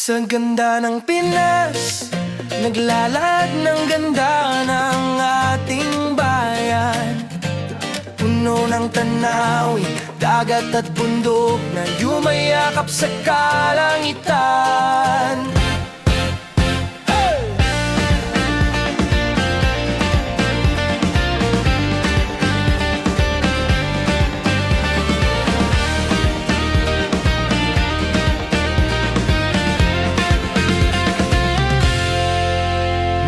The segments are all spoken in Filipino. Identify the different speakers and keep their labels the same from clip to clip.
Speaker 1: Sa ganda ng Pinas, naglalahad ng ganda ng ating bayan. Puno ng tanawin, dagat at bundok na yumayakap sa kalangitan.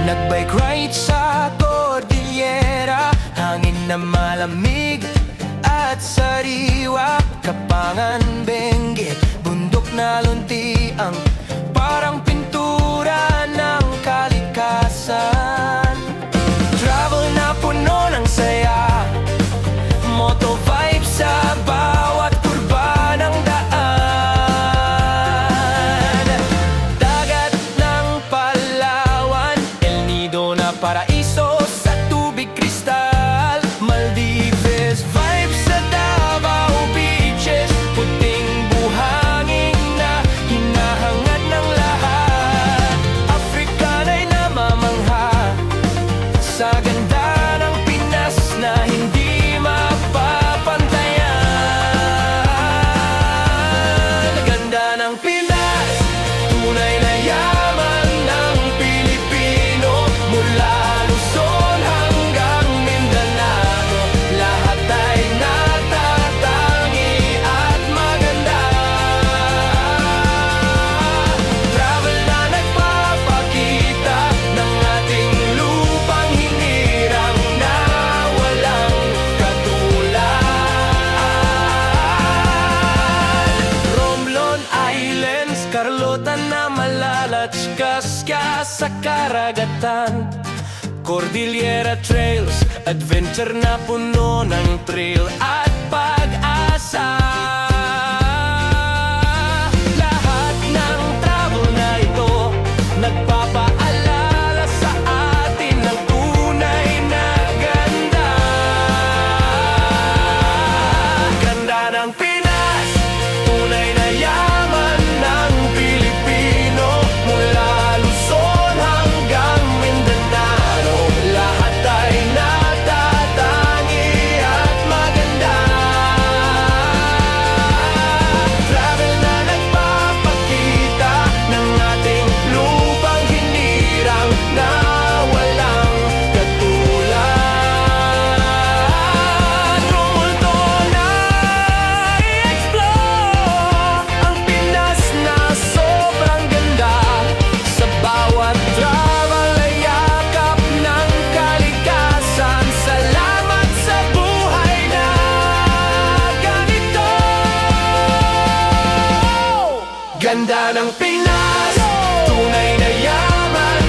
Speaker 1: Nagbike ride sa Cordillera, hangin na malamig at sariwa. Kapangan, Benguet, bundok na luntiang parang pintura ng kalikasan. Travel na puno ng saya, moto vibe sa bawat kurba ng daan. Dagat ng Palawan, El Nido na paraiso sa tubig kristal. Maldives vibes sa Davao beaches, puting buhangin na hinahangad ng lahat. Africa na'y namamangha sa ganda ng Pinas na hindi mapapantayan. Ganda ng Pinas, tunay na yaman ng Pilipino. Mula Luzon hanggang Mindanao, lahat ay natatangi at maganda. Travel na nagpapakita ng ating lupang hinirang na walang katulad. Romblon Islands, Carlota na malalatskas ka sa karagatan. Cordillera Trails, adventure na puno ng thrill at pag-asa. Lahat ng travel na ito nagpapaalala sa atin ng tunay na ganda. Ganda ng Pinas, tunay na yaman ng Pilipino. Mula Luzon hanggang Mindanao, lahat ay natatangi at maganda. Travel na nagpapakita ng ating lupang hinirang na walang katulad. Tumulto na i-explore ang Pinas na sobrang ganda. Sa bawat travel ay yakap ng kalikasan. Salamat sa buhay na ganito. Ganda ng Pinas, tunay na yaman